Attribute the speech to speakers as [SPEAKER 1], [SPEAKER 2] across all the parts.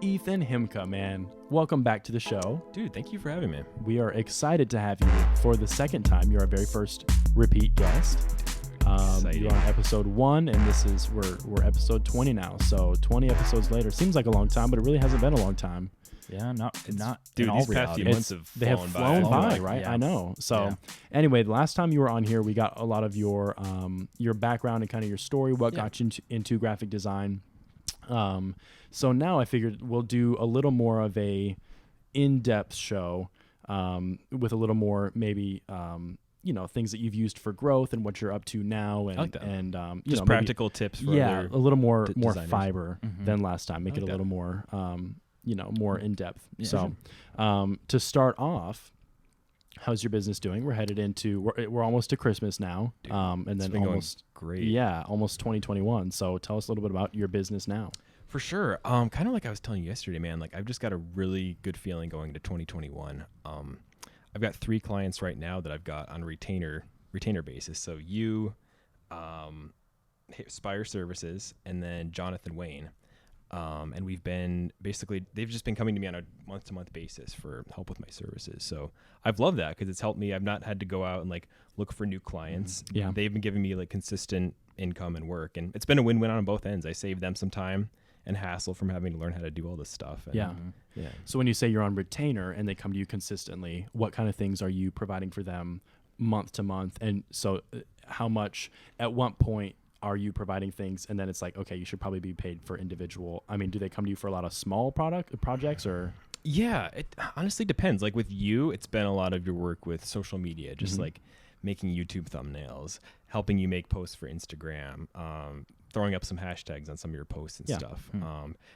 [SPEAKER 1] Ethan Himka, man. Welcome back to the show.
[SPEAKER 2] Dude, thank you for having me.
[SPEAKER 1] We are excited to have you for the second time. You're our very first repeat guest. You're on episode 1, and this is we're episode 20 now. So 20 episodes later seems like a long time, but it really hasn't been a long time.
[SPEAKER 3] Yeah, not
[SPEAKER 2] dude.
[SPEAKER 3] in all
[SPEAKER 2] These past
[SPEAKER 3] reality.
[SPEAKER 2] few months have
[SPEAKER 1] They have flown by, right?
[SPEAKER 3] Yeah.
[SPEAKER 1] I know. So
[SPEAKER 3] Yeah.
[SPEAKER 1] anyway, the last time you were on here, we got a lot of your background and kind of your story, what got you into graphic design. So now I figured we'll do a little more of a in-depth show with a little more maybe things that you've used for growth and what you're up to now, and
[SPEAKER 2] I like that.
[SPEAKER 1] and
[SPEAKER 2] Just practical tips for
[SPEAKER 1] a little more
[SPEAKER 2] designers.
[SPEAKER 1] fiber
[SPEAKER 3] Mhm.
[SPEAKER 1] than last time. Make
[SPEAKER 2] I like
[SPEAKER 1] it a
[SPEAKER 2] that.
[SPEAKER 1] little more more in depth.
[SPEAKER 3] Yeah.
[SPEAKER 1] So to start off, how's your business doing? We're headed into we're almost to Christmas now,
[SPEAKER 2] Dude,
[SPEAKER 1] and
[SPEAKER 2] it's
[SPEAKER 1] then
[SPEAKER 2] been going
[SPEAKER 1] almost
[SPEAKER 2] great.
[SPEAKER 1] almost 2021. So tell us a little bit about your business now.
[SPEAKER 2] For sure. Kind of like I was telling you yesterday, man, like I've just got a really good feeling going into 2021. I've got 3 clients right now that I've got on a retainer basis. So you, Spire Services, and then Jonathan Wayne. And we've been they've just been coming to me on a month-to-month basis for help with my services. So I've loved that because it's helped me. I've not had to go out and like look for new clients.
[SPEAKER 1] Yeah.
[SPEAKER 2] They've been giving me like consistent income and work, and it's been a win-win on both ends. I saved them some time and hassle from having to learn how to do all this stuff. And
[SPEAKER 1] Yeah.
[SPEAKER 2] Yeah.
[SPEAKER 1] So when you say you're on retainer and they come to you consistently, what kind of things are you providing for them month to month? And so how much, at what point are you providing things and then it's like, okay, you should probably be paid for individual? I mean, do they come to you for a lot of small projects or?
[SPEAKER 2] Yeah, it honestly depends. Like with you, it's been a lot of your work with social media, just like making YouTube thumbnails, helping you make posts for Instagram, throwing up some hashtags on some of your posts and stuff.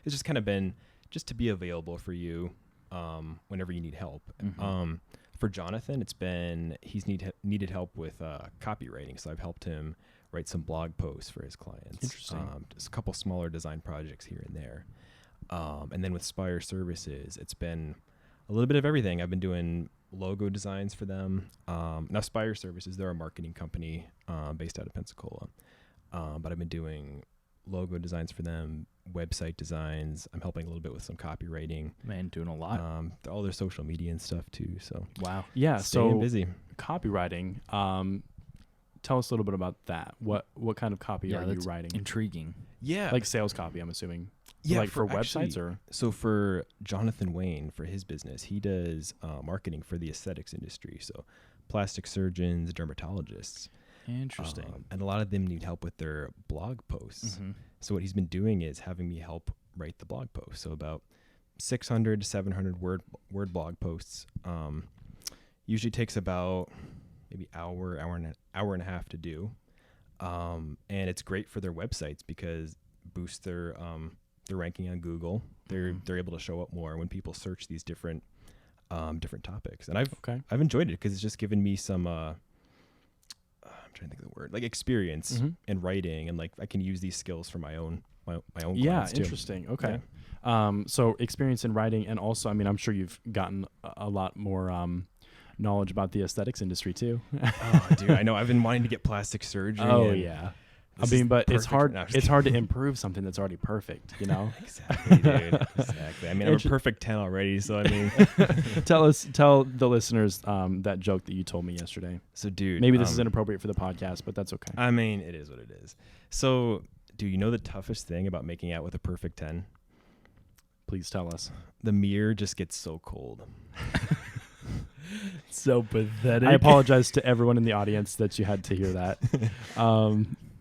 [SPEAKER 2] It's just kind of been just to be available for you whenever you need help. For Jonathan, it's been he's needed help with copywriting, so I've helped him write some blog posts for his clients.
[SPEAKER 1] Interesting.
[SPEAKER 2] Just a couple smaller design projects here and there. And then with Spire Services, it's been a little bit of everything. I've been doing logo designs for them. Now Spire Services, they're a marketing company based out of Pensacola. But I've been doing logo designs for them, website designs. I'm helping a little bit with some copywriting.
[SPEAKER 3] Man, doing a lot.
[SPEAKER 2] All their social media and stuff too. So
[SPEAKER 1] Wow. Yeah.
[SPEAKER 2] staying
[SPEAKER 1] So
[SPEAKER 2] busy.
[SPEAKER 1] copywriting, tell us a little bit about that. What kind of copy are you
[SPEAKER 3] that's
[SPEAKER 1] writing?
[SPEAKER 3] intriguing.
[SPEAKER 2] Yeah.
[SPEAKER 1] Like sales copy, I'm assuming.
[SPEAKER 2] Yeah,
[SPEAKER 1] Like for
[SPEAKER 2] actually,
[SPEAKER 1] websites or?
[SPEAKER 2] So for Jonathan Wayne, for his business, he does marketing for the aesthetics industry. So plastic surgeons, dermatologists.
[SPEAKER 3] Interesting.
[SPEAKER 2] And a lot of them need help with their blog posts. So what he's been doing is having me help write the blog posts. So about 600 to 700 word blog posts. Usually takes about maybe hour and a half to do. And it's great for their websites because boosts their ranking on Google. They're able to show up more when people search these different topics. And I've enjoyed it because it's just given me some I'm trying to think of the word, like experience in writing, and like I can use these skills for my own
[SPEAKER 1] Yeah,
[SPEAKER 2] clients too.
[SPEAKER 1] interesting. Okay. So experience in writing, and also, I mean, I'm sure you've gotten a lot more knowledge about the aesthetics industry too.
[SPEAKER 2] Oh, dude, I know. I've been wanting to get plastic surgery.
[SPEAKER 1] Oh
[SPEAKER 2] and
[SPEAKER 1] yeah. I
[SPEAKER 2] this
[SPEAKER 1] mean,
[SPEAKER 2] is
[SPEAKER 1] but it's
[SPEAKER 2] perfect.
[SPEAKER 1] hard.
[SPEAKER 2] No, I'm just
[SPEAKER 1] It's hard to improve something that's already perfect. You know.
[SPEAKER 2] Exactly, dude. Exactly. I mean, I'm a perfect 10 already, so I mean.
[SPEAKER 1] Tell the listeners that joke that you told me yesterday.
[SPEAKER 2] So, dude.
[SPEAKER 1] Maybe this is inappropriate for the podcast, but that's okay.
[SPEAKER 2] I mean, it is what it is. So, do you know the toughest thing about making out with a perfect 10?
[SPEAKER 1] Please tell us.
[SPEAKER 2] The mirror just gets so cold.
[SPEAKER 3] So pathetic.
[SPEAKER 1] I apologize to everyone in the audience that you had to hear that,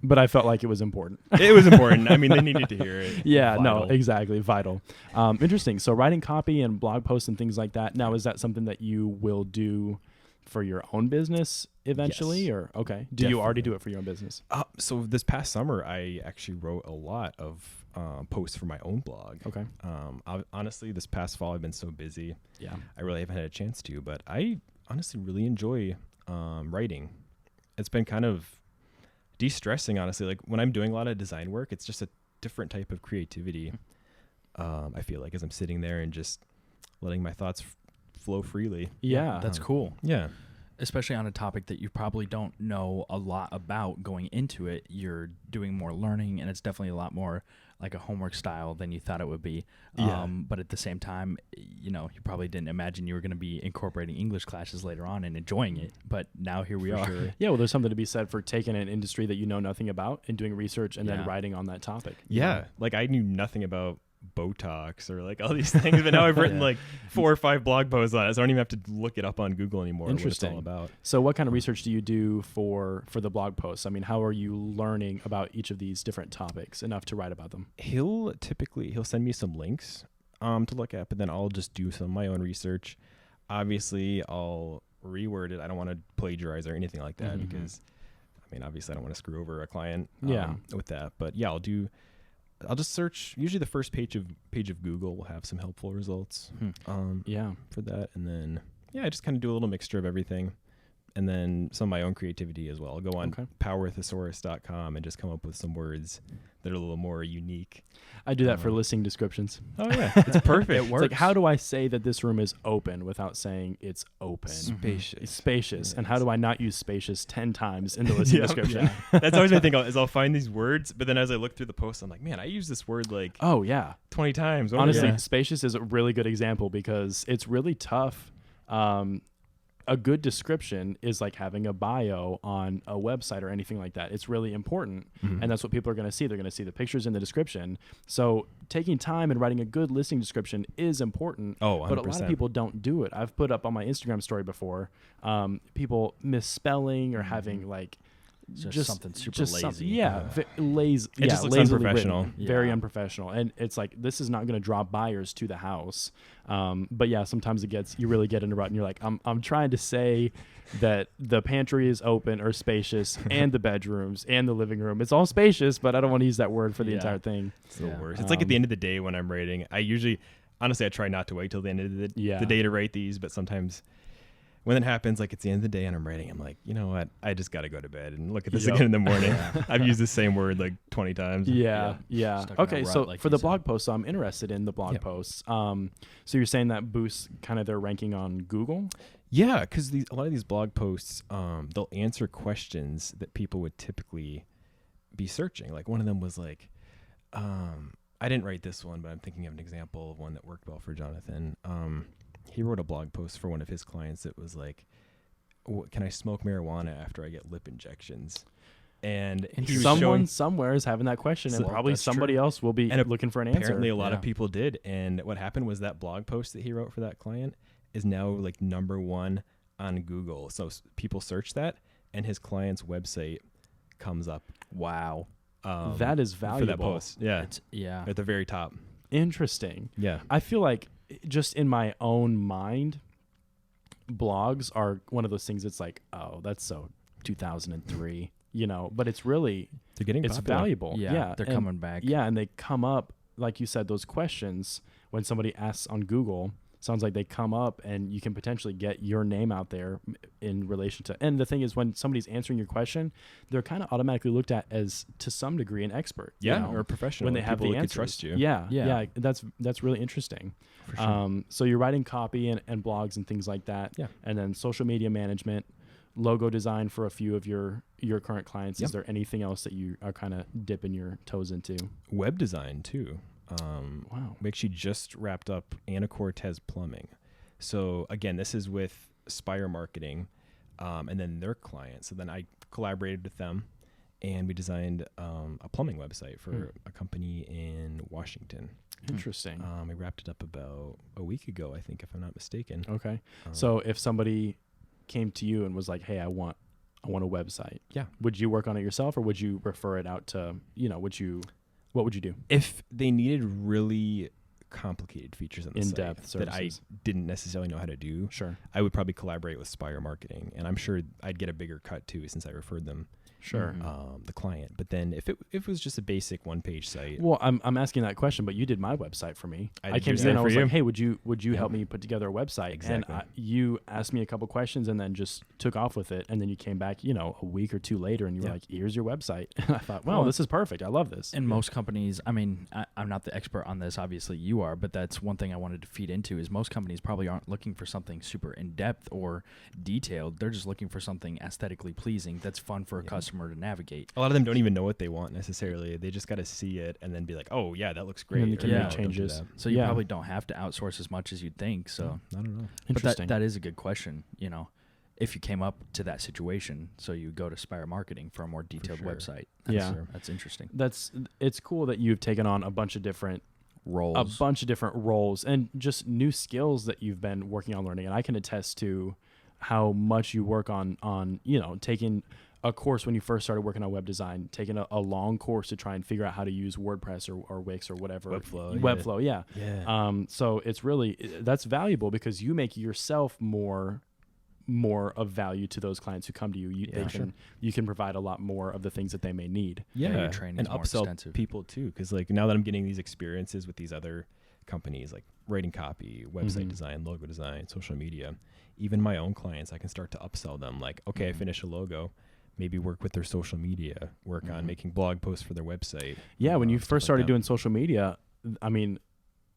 [SPEAKER 1] but I felt like it was important.
[SPEAKER 2] It was important. I mean, they needed to hear it.
[SPEAKER 1] Yeah, no,
[SPEAKER 2] Vital.
[SPEAKER 1] exactly. Vital. Interesting. So writing copy and blog posts and things like that. Now, is that something that you will do for your own business eventually?
[SPEAKER 2] Yes.
[SPEAKER 1] Or okay. Do you already
[SPEAKER 2] Definitely.
[SPEAKER 1] do it for your own business?
[SPEAKER 2] So this past summer, I actually wrote a lot of posts for my own blog.
[SPEAKER 1] Okay.
[SPEAKER 2] Honestly, this past fall, I've been so busy.
[SPEAKER 1] Yeah.
[SPEAKER 2] I really haven't had a chance to, but I honestly really enjoy writing. It's been kind of de-stressing, honestly. Like when I'm doing a lot of design work, it's just a different type of creativity. I feel like as I'm sitting there and just letting my thoughts flow freely.
[SPEAKER 1] Yeah.
[SPEAKER 3] That's cool.
[SPEAKER 2] Yeah.
[SPEAKER 3] especially on a topic that you probably don't know a lot about going into it. You're doing more learning, and it's definitely a lot more like a homework style than you thought it would be.
[SPEAKER 2] Yeah.
[SPEAKER 3] But at the same time, you probably didn't imagine you were going to be incorporating English classes later on and enjoying it. But now here we are.
[SPEAKER 2] Sure.
[SPEAKER 1] Yeah, well, there's something to be said for taking an industry that you know nothing about and doing research and then
[SPEAKER 3] Yeah.
[SPEAKER 1] writing on that topic.
[SPEAKER 2] Yeah. Like I knew nothing about Botox or like all these things, but now I've written like 4 or 5 blog posts on it, so I don't even have to look it up on Google anymore.
[SPEAKER 1] Interesting.
[SPEAKER 2] What it's all about.
[SPEAKER 1] So what kind of research do you do for the blog posts? I mean, how are you learning about each of these different topics enough to write about them?
[SPEAKER 2] He'll send me some links to look at, but then I'll just do some of my own research. Obviously, I'll reword it. I don't want to plagiarize or anything like that because, I mean, obviously, I don't want to screw over a client with that. But yeah, I'll just search. Usually, the first page of Google will have some helpful results. For that, and then I just kind of do a little mixture of everything, and then some of my own creativity as well. I'll go on powerthesaurus.com and just come up with some words that are a little more unique.
[SPEAKER 1] I do that for listing descriptions.
[SPEAKER 2] Oh yeah, it's perfect.
[SPEAKER 1] It works. It's like, how do I say that this room is open without saying it's open?
[SPEAKER 2] Spacious.
[SPEAKER 1] It's spacious. Yes. And how do I not use spacious 10 times in the listing description?
[SPEAKER 2] Yeah. That's always my thing is I'll find these words, but then as I look through the post, I'm like, man, I use this word like 20 times.
[SPEAKER 1] Honestly, spacious is a really good example because it's really tough. A good description is like having a bio on a website or anything like that. It's really important. And that's what people are going to see. They're going to see the pictures in the description. So taking time and writing a good listing description is important.
[SPEAKER 2] Oh, 100%.
[SPEAKER 1] But a lot of people don't do it. I've put up on my Instagram story before, people misspelling or having like
[SPEAKER 3] just something super lazy.
[SPEAKER 1] Lazy.
[SPEAKER 2] It just looks unprofessional.
[SPEAKER 1] Very unprofessional. And it's like, this is not going to draw buyers to the house. But yeah, sometimes you really get in a rut and you're like, I'm trying to say that the pantry is open or spacious and the bedrooms and the living room. It's all spacious, but I don't want to use that word for the entire thing.
[SPEAKER 2] It's the worst. It's like at the end of the day when I'm writing, honestly, I try not to wait till the end of the day to write these, but sometimes when it happens, like it's the end of the day and I'm writing, I'm like, you know what? I just got to go to bed and look at this again in the morning. I've used the same word like 20 times.
[SPEAKER 1] Yeah. Okay, so
[SPEAKER 3] like
[SPEAKER 1] for the blog posts, I'm interested in the blog posts. So you're saying that boosts kind of their ranking on Google?
[SPEAKER 2] Yeah, because a lot of these blog posts, they'll answer questions that people would typically be searching. Like one of them was like, I didn't write this one, but I'm thinking of an example of one that worked well for Jonathan. He wrote a blog post for one of his clients that was like, can I smoke marijuana after I get lip injections? And
[SPEAKER 1] someone somewhere is having that question, and probably somebody else will be looking for an answer.
[SPEAKER 2] Apparently a lot of people did. And what happened was that blog post that he wrote for that client is now like #1 on Google. So people search that and his client's website comes up.
[SPEAKER 3] Wow.
[SPEAKER 1] That is valuable.
[SPEAKER 2] For that post. Yeah. At the very top.
[SPEAKER 1] Interesting.
[SPEAKER 2] Yeah.
[SPEAKER 1] I feel like just in my own mind, blogs are one of those things that's like, oh, that's so 2003, but it's really,
[SPEAKER 2] they're getting
[SPEAKER 1] it's
[SPEAKER 2] popular.
[SPEAKER 1] valuable.
[SPEAKER 3] Yeah. They're coming back.
[SPEAKER 1] Yeah. And they come up, like you said, those questions when somebody asks on Google, sounds like they come up and you can potentially get your name out there in relation to, and the thing is when somebody's answering your question, they're kind of automatically looked at as to some degree an expert.
[SPEAKER 2] Or a professional.
[SPEAKER 1] When they have the answers.
[SPEAKER 2] Trust you.
[SPEAKER 1] Yeah. That's really interesting.
[SPEAKER 2] For sure.
[SPEAKER 1] So you're writing copy and blogs and things like that.
[SPEAKER 2] Yeah.
[SPEAKER 1] And then social media management, logo design for a few of your current clients. Is there anything else that you are kind of dipping your toes into?
[SPEAKER 2] Web design too.
[SPEAKER 1] Wow.
[SPEAKER 2] We actually just wrapped up Anna Cortez Plumbing. So again, this is with Spire Marketing, and then their client. So then I collaborated with them and we designed a plumbing website for a company in Washington.
[SPEAKER 1] Interesting.
[SPEAKER 2] We wrapped it up about a week ago, I think, if I'm not mistaken.
[SPEAKER 1] Okay. So if somebody came to you and was like, hey, I want a website.
[SPEAKER 2] Yeah.
[SPEAKER 1] Would you work on it yourself or would you refer it out to, what would you do?
[SPEAKER 2] If they needed really complicated features on the
[SPEAKER 1] in-depth
[SPEAKER 2] site that I didn't necessarily know how to do,
[SPEAKER 1] sure,
[SPEAKER 2] I would probably collaborate with Spire Marketing, and I'm sure I'd get a bigger cut too since I referred them.
[SPEAKER 1] Sure.
[SPEAKER 2] The client. But then if it was just a basic one-page site.
[SPEAKER 1] Well, I'm asking that question, but you did my website for me. I came to you and I was like, hey, would you help me put together a website?
[SPEAKER 2] Exactly.
[SPEAKER 1] And you asked me a couple questions and then just took off with it. And then you came back, a week or two later and you were like, here's your website. And I thought, well, this is perfect. I love this.
[SPEAKER 3] And most companies, I mean, I'm not the expert on this. Obviously you are, but that's one thing I wanted to feed into is most companies probably aren't looking for something super in-depth or detailed. They're just looking for something aesthetically pleasing that's fun for a customer to navigate.
[SPEAKER 2] A lot of them don't even know what they want necessarily. They just got to see it and then be like, oh, yeah, that looks great.
[SPEAKER 1] And then they can
[SPEAKER 3] Yeah.
[SPEAKER 1] make changes.
[SPEAKER 3] So you probably don't have to outsource as much as you'd think. So
[SPEAKER 2] I don't know.
[SPEAKER 1] Interesting.
[SPEAKER 3] But that is a good question, you know, if you came up to that situation. So you go to Spire Marketing for a more detailed
[SPEAKER 2] sure.
[SPEAKER 3] website.
[SPEAKER 1] Yeah.
[SPEAKER 3] That's interesting.
[SPEAKER 1] It's cool that you've taken on a bunch of different roles and just new skills that you've been working on learning. And I can attest to how much you work on, you know, taking a course when you first started working on web design, taking a long course to try and figure out how to use WordPress or Wix or whatever. Webflow, yeah. So it's really, that's valuable because you make yourself more of value to those clients who come to you. You can provide a lot more of the things that they may need.
[SPEAKER 3] Your training
[SPEAKER 2] and
[SPEAKER 3] is more
[SPEAKER 2] upsell
[SPEAKER 3] extensive.
[SPEAKER 2] people too, because like now that I'm getting these experiences with these other companies, like writing copy, website design, logo design, social media, even my own clients, I can start to upsell them. Like, okay, I finish a logo, maybe work with their social media, work on making blog posts for their website.
[SPEAKER 1] Yeah, when you first started doing social media, I mean,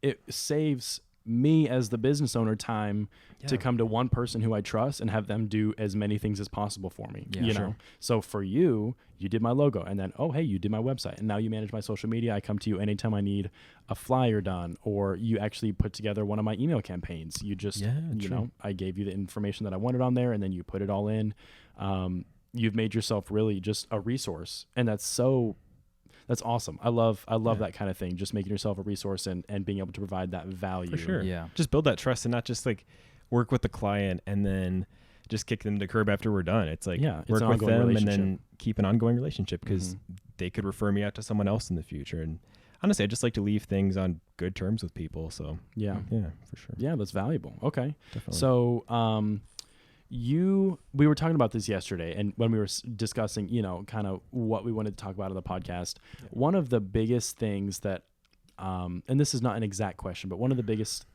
[SPEAKER 1] it saves me as the business owner time to come to one person who I trust and have them do as many things as possible for me.
[SPEAKER 3] Yeah,
[SPEAKER 1] you
[SPEAKER 3] sure.
[SPEAKER 1] know, so for you did my logo, and then hey, you did my website, and now you manage my social media. I come to you anytime I need a flyer done, or you actually put together one of my email campaigns. You just you know, I gave you the information that I wanted on there, and then you put it all in. You've made yourself really just a resource, and that's awesome. I love that kind of thing. Just making yourself a resource and being able to provide that value.
[SPEAKER 2] For sure.
[SPEAKER 3] Yeah.
[SPEAKER 2] Just build that trust and not just like work with the client and then just kick them to the curb after we're done. It's like
[SPEAKER 1] it's
[SPEAKER 2] work
[SPEAKER 1] an
[SPEAKER 2] with
[SPEAKER 1] ongoing
[SPEAKER 2] them and
[SPEAKER 1] relationship.
[SPEAKER 2] then keep an ongoing relationship because they could refer me out to someone else in the future. And honestly, I just like to leave things on good terms with people. So
[SPEAKER 1] yeah,
[SPEAKER 2] for sure.
[SPEAKER 1] Yeah, that's valuable. Okay.
[SPEAKER 2] Definitely.
[SPEAKER 1] So, we were talking about this yesterday, and when we were discussing, you know, kind of what we wanted to talk about on the podcast, one of the biggest things that, and this is not an exact question, but one of the biggest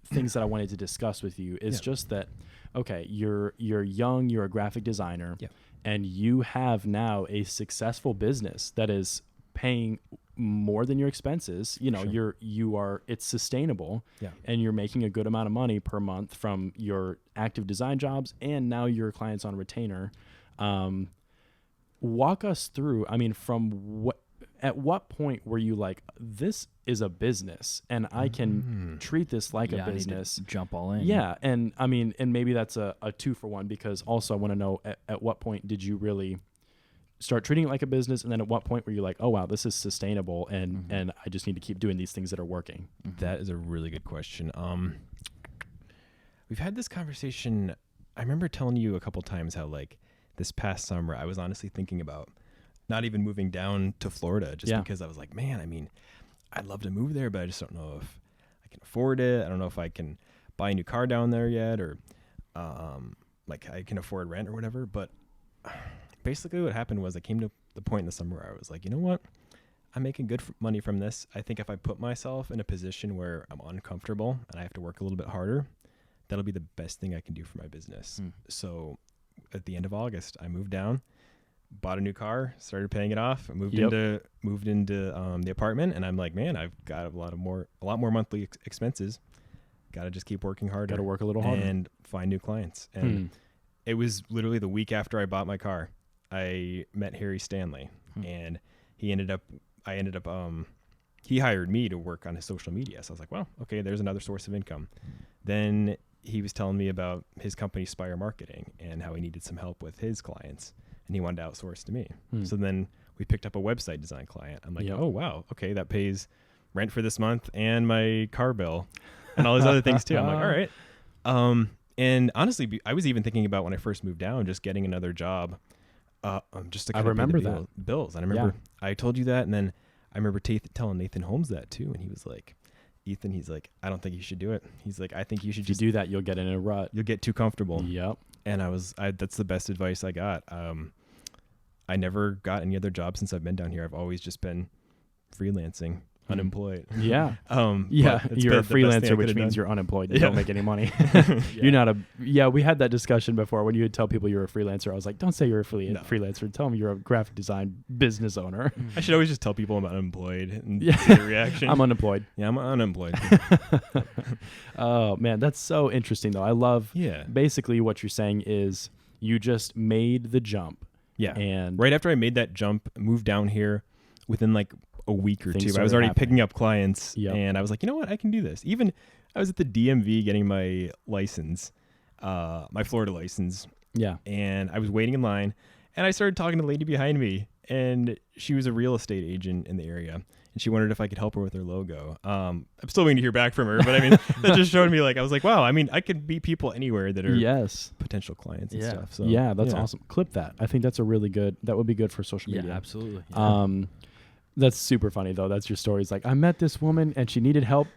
[SPEAKER 1] things that I wanted to discuss with you is just that, okay, you're young, you're a graphic designer, and you have now a successful business that is paying more than your expenses. You know, it's sustainable, and you're making a good amount of money per month from your active design jobs, and now your clients on retainer. Walk us through, I mean, at what point were you like, this is a business and I can treat this like a business?
[SPEAKER 3] I need to jump all in.
[SPEAKER 1] Yeah. And I mean, and maybe that's a 2-for-1, because also I want to know at what point did you really start treating it like a business, and then at what point were you like, oh wow, this is sustainable, and I just need to keep doing these things that are working?
[SPEAKER 2] That is a really good question. We've had this conversation. I remember telling you a couple times how like this past summer I was honestly thinking about not even moving down to Florida just because I was like, man, I mean, I'd love to move there, but I just don't know if I can afford it. I don't know if I can buy a new car down there yet, or like I can afford rent or whatever. But basically what happened was I came to the point in the summer where I was like, you know what? I'm making good money from this. I think if I put myself in a position where I'm uncomfortable and I have to work a little bit harder, that'll be the best thing I can do for my business. So at the end of August, I moved down, bought a new car, started paying it off, moved into the apartment, and I'm like, man, I've got a lot more monthly expenses. Got to just keep working harder.
[SPEAKER 1] Got to work a little harder
[SPEAKER 2] and find new clients. And it was literally the week after I bought my car, I met Harry Stanley, and he hired me to work on his social media. So I was like, well, okay, there's another source of income. Then he was telling me about his company, Spire Marketing, and how he needed some help with his clients, and he wanted to outsource to me. So then we picked up a website design client. I'm like, oh, wow, okay, that pays rent for this month and my car bill and all these other things too. I'm like, all right. And honestly, I was even thinking about when I first moved down, just getting another job, just to kind of pay the bills. And I remember I told you that, and then I remember telling Nathan Holmes that too, and he was like, Ethan, he's like, I don't think you should do it. He's like, I think you should
[SPEAKER 1] do that, you'll get in a rut.
[SPEAKER 2] You'll get too comfortable.
[SPEAKER 1] Yep.
[SPEAKER 2] And that's the best advice I got. I never got any other job since I've been down here. I've always just been freelancing. unemployed.
[SPEAKER 1] Yeah.
[SPEAKER 2] But
[SPEAKER 1] Yeah.
[SPEAKER 2] it's
[SPEAKER 1] You're a
[SPEAKER 2] the best thing I
[SPEAKER 1] freelancer, which
[SPEAKER 2] could've
[SPEAKER 1] means
[SPEAKER 2] done.
[SPEAKER 1] you're unemployed. You don't make any money. You're not we had that discussion before when you would tell people you're a freelancer. I was like, don't say you're a freelancer. Tell them you're a graphic design business owner.
[SPEAKER 2] I should always just tell people I'm unemployed and
[SPEAKER 1] Yeah.
[SPEAKER 2] see the reaction.
[SPEAKER 1] I'm unemployed.
[SPEAKER 2] Yeah, I'm unemployed.
[SPEAKER 1] Oh, man. That's so interesting, though. I love basically what you're saying is you just made the jump.
[SPEAKER 2] Yeah.
[SPEAKER 1] And
[SPEAKER 2] right after I made that jump, moved down here within like a week or
[SPEAKER 1] Things
[SPEAKER 2] two, I
[SPEAKER 1] started
[SPEAKER 2] was already
[SPEAKER 1] happening.
[SPEAKER 2] picking up clients
[SPEAKER 1] Yep.
[SPEAKER 2] and I was like, you know what? I can do this. Even I was at the DMV getting my license, my Florida license,
[SPEAKER 1] yeah.
[SPEAKER 2] and I was waiting in line and I started talking to the lady behind me and she was a real estate agent in the area. And she wondered if I could help her with her logo. I'm still waiting to hear back from her, but I mean, that just showed me like, I was like, wow, I mean, I could meet people anywhere that are potential clients and stuff. So
[SPEAKER 1] yeah, that's awesome. Clip that. I think that's a really good, that would be good for social media.
[SPEAKER 3] Yeah, absolutely. Yeah.
[SPEAKER 1] That's super funny though. That's your story. It's like, I met this woman and she needed help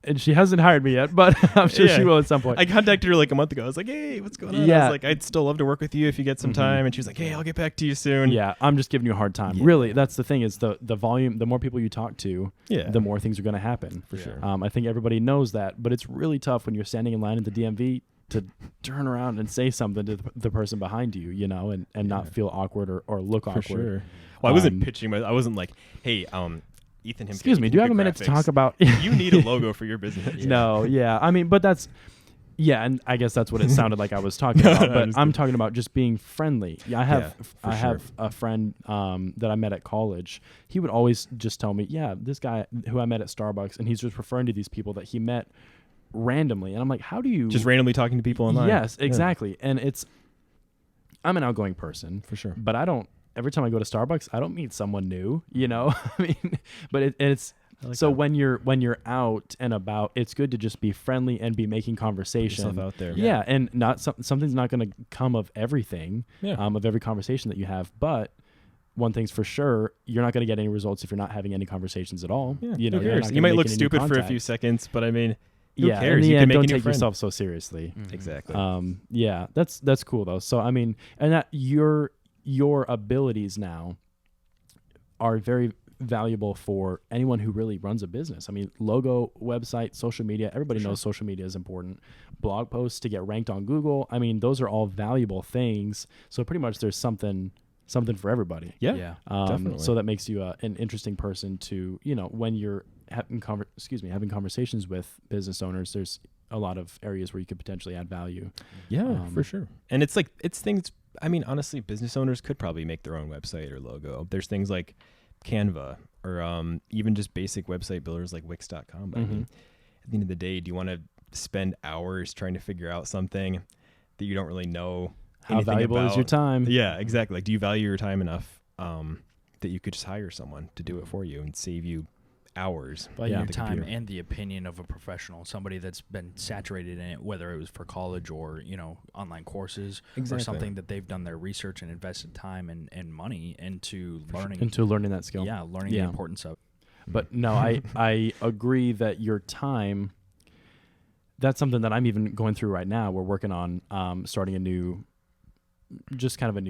[SPEAKER 1] and she hasn't hired me yet, but I'm sure she will at some point.
[SPEAKER 2] I contacted her like a month ago. I was like, hey, what's going on?
[SPEAKER 1] Yeah.
[SPEAKER 2] I was like, I'd still love to work with you if you get some time. And she was like, hey, I'll get back to you soon.
[SPEAKER 1] Yeah, I'm just giving you a hard time.
[SPEAKER 2] Yeah.
[SPEAKER 1] Really, that's the thing is the volume, the more people you talk to, the more things are going to happen.
[SPEAKER 2] For sure.
[SPEAKER 1] I think everybody knows that, but it's really tough when you're standing in line at the DMV to turn around and say something to the person behind you, you know, and not feel awkward or look awkward.
[SPEAKER 2] Sure. Well, I wasn't pitching. I wasn't like, hey, Ethan Himka.
[SPEAKER 1] Excuse me, do you have a minute to talk about?
[SPEAKER 2] You need a logo for your business.
[SPEAKER 1] No, yeah. I mean, but that's, and I guess that's what it sounded like I was talking about. But I'm talking about just being friendly. Yeah, I have a friend that I met at college. He would always just tell me, this guy who I met at Starbucks, and he's just referring to these people that he met randomly. And I'm like, how do you...
[SPEAKER 2] Just randomly talking to people online.
[SPEAKER 1] Yes, exactly. And I'm an outgoing person.
[SPEAKER 2] For sure.
[SPEAKER 1] But every time I go to Starbucks, I don't meet someone new, you know? I mean, but it's like so that. when you're out and about, it's good to just be friendly and be making conversation.
[SPEAKER 2] Put yourself out there.
[SPEAKER 1] Yeah, and not something's not going to come of everything, of every conversation that you have, but one thing's for sure, you're not going to get any results if you're not having any conversations at all.
[SPEAKER 2] Yeah,
[SPEAKER 1] you know,
[SPEAKER 2] you might look stupid for a few seconds, but I mean, who cares?
[SPEAKER 1] In the
[SPEAKER 2] you
[SPEAKER 1] end,
[SPEAKER 2] can make
[SPEAKER 1] don't
[SPEAKER 2] a new
[SPEAKER 1] take
[SPEAKER 2] friend.
[SPEAKER 1] yourself so seriously.
[SPEAKER 2] Exactly.
[SPEAKER 1] That's cool though. So I mean, and that your abilities now are very valuable for anyone who really runs a business. I mean, logo, website, social media, everybody knows social media is important. Blog posts to get ranked on Google. I mean, those are all valuable things. So pretty much there's something for everybody.
[SPEAKER 2] Yeah. Definitely.
[SPEAKER 1] So that makes you an interesting person to, you know, when you're having conversations with business owners, there's a lot of areas where you could potentially add value.
[SPEAKER 2] Yeah, for sure. And it's things, I mean, honestly, business owners could probably make their own website or logo. There's things like Canva or even just basic website builders like Wix.com. But I mean, at the end of the day, do you want to spend hours trying to figure out something that you don't really know
[SPEAKER 1] how valuable
[SPEAKER 2] about?
[SPEAKER 1] Is your time?
[SPEAKER 2] Yeah, exactly. Like, do you value your time enough that you could just hire someone to do it for you and save you hours?
[SPEAKER 3] Your time and the opinion of a professional, somebody that's been saturated in it, whether it was for college or, you know, online courses or something that they've done their research and invested time and money into learning
[SPEAKER 1] that skill.
[SPEAKER 3] Yeah, learning the importance of.
[SPEAKER 1] But no, I agree that your time, that's something that I'm even going through right now. We're working on starting a new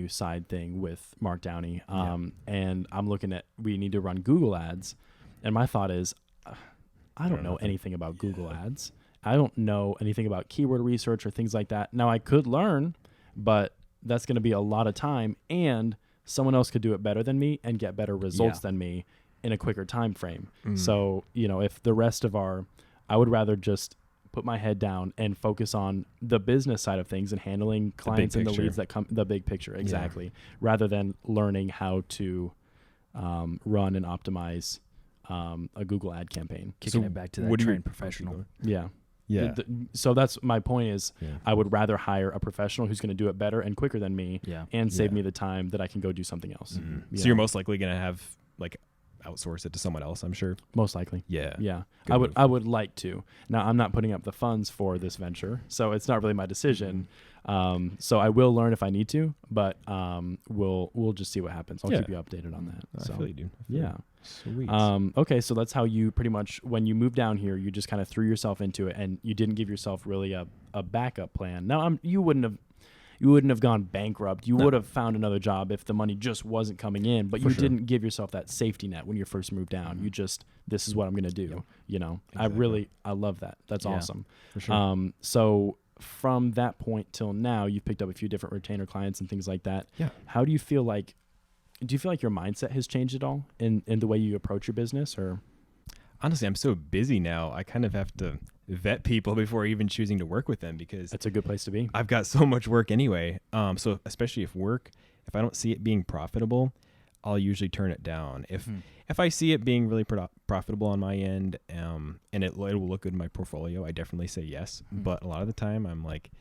[SPEAKER 1] side thing with Mark Downey. And I'm looking at, we need to run Google ads. And my thought is, I don't know anything about Google ads. I don't know anything about keyword research or things like that. Now I could learn, but that's going to be a lot of time, and someone else could do it better than me and get better results than me in a quicker time frame. So, you know, if the rest of I would rather just put my head down and focus on the business side of things and handling clients and the leads that come, the big picture. Exactly. Rather than learning how to run and optimize a Google ad campaign.
[SPEAKER 3] Kicking it back to that trained professional.
[SPEAKER 1] Yeah.
[SPEAKER 2] Yeah.
[SPEAKER 1] So that's my point is I would rather hire a professional who's going to do it better and quicker than me and save me the time that I can go do something else.
[SPEAKER 2] So you're most likely going to have outsource it to someone else, I'm sure.
[SPEAKER 1] Most likely.
[SPEAKER 2] Yeah.
[SPEAKER 1] Yeah. I would like to. Now I'm not putting up the funds for this venture, so it's not really my decision. So I will learn if I need to, but we'll just see what happens. I'll keep you updated on that.
[SPEAKER 2] I feel you, dude.
[SPEAKER 1] Yeah.
[SPEAKER 2] Sweet.
[SPEAKER 1] Okay, so that's how you pretty much, when you moved down here, you just kind of threw yourself into it, and you didn't give yourself really a backup plan. Now you wouldn't have, you wouldn't have gone bankrupt. You
[SPEAKER 2] No.
[SPEAKER 1] would have found another job if the money just wasn't coming in, but
[SPEAKER 2] For
[SPEAKER 1] you
[SPEAKER 2] sure.
[SPEAKER 1] didn't give yourself that safety net when you first moved down. You just, this is what I'm going to do.
[SPEAKER 2] Yep.
[SPEAKER 1] You know,
[SPEAKER 2] Exactly.
[SPEAKER 1] I love that. That's
[SPEAKER 3] Yeah.
[SPEAKER 1] awesome.
[SPEAKER 2] For sure.
[SPEAKER 1] So from that point till now, you've picked up a few different retainer clients and things like that.
[SPEAKER 2] Yeah.
[SPEAKER 1] How do you feel like, do you feel like your mindset has changed at all in the way you approach your business, or?
[SPEAKER 2] Honestly, I'm so busy now. I kind of have to vet people before even choosing to work with them because
[SPEAKER 1] That's a good place to be.
[SPEAKER 2] I've got so much work anyway. So especially if I don't see it being profitable, I'll usually turn it down. If I see it being really profitable on my end, and it will look good in my portfolio, I definitely say yes. But a lot of the time, I'm like,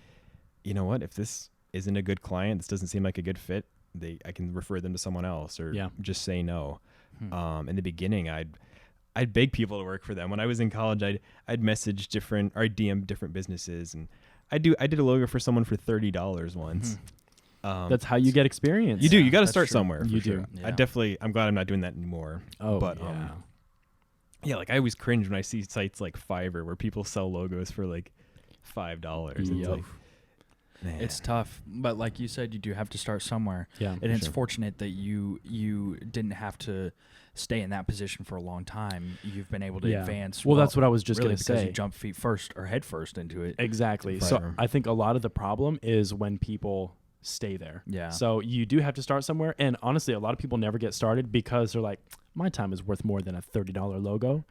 [SPEAKER 2] you know what? If this isn't a good client, this doesn't seem like a good fit, I can refer them to someone else or just say no. In the beginning, I'd beg people to work for them. When I was in college, I'd message I'd DM different businesses, and I did a logo for someone for $30 once.
[SPEAKER 1] That's how you get experience.
[SPEAKER 2] You do. You got to
[SPEAKER 3] that's
[SPEAKER 2] start
[SPEAKER 3] true.
[SPEAKER 2] somewhere.
[SPEAKER 1] You
[SPEAKER 2] For sure.
[SPEAKER 1] do.
[SPEAKER 3] Yeah.
[SPEAKER 2] I'm glad I'm not doing that anymore.
[SPEAKER 1] Oh,
[SPEAKER 2] but
[SPEAKER 1] yeah.
[SPEAKER 2] like I always cringe when I see sites like Fiverr where people sell logos for like $5. It's
[SPEAKER 1] Yup.
[SPEAKER 2] like,
[SPEAKER 3] It's tough, but like you said, you do have to start somewhere.
[SPEAKER 1] Yeah.
[SPEAKER 3] And it's
[SPEAKER 2] sure.
[SPEAKER 3] fortunate that you didn't have to stay in that position for a long time. You've been able to advance.
[SPEAKER 1] Well, that's what I was just
[SPEAKER 3] really
[SPEAKER 1] going to
[SPEAKER 3] because
[SPEAKER 1] say.
[SPEAKER 3] you jump head first into it.
[SPEAKER 1] Exactly.
[SPEAKER 2] Right.
[SPEAKER 1] So I think a lot of the problem is when people stay there.
[SPEAKER 3] Yeah.
[SPEAKER 1] So you do have to start somewhere. And honestly, a lot of people never get started because they're like, my time is worth more than a $30 logo.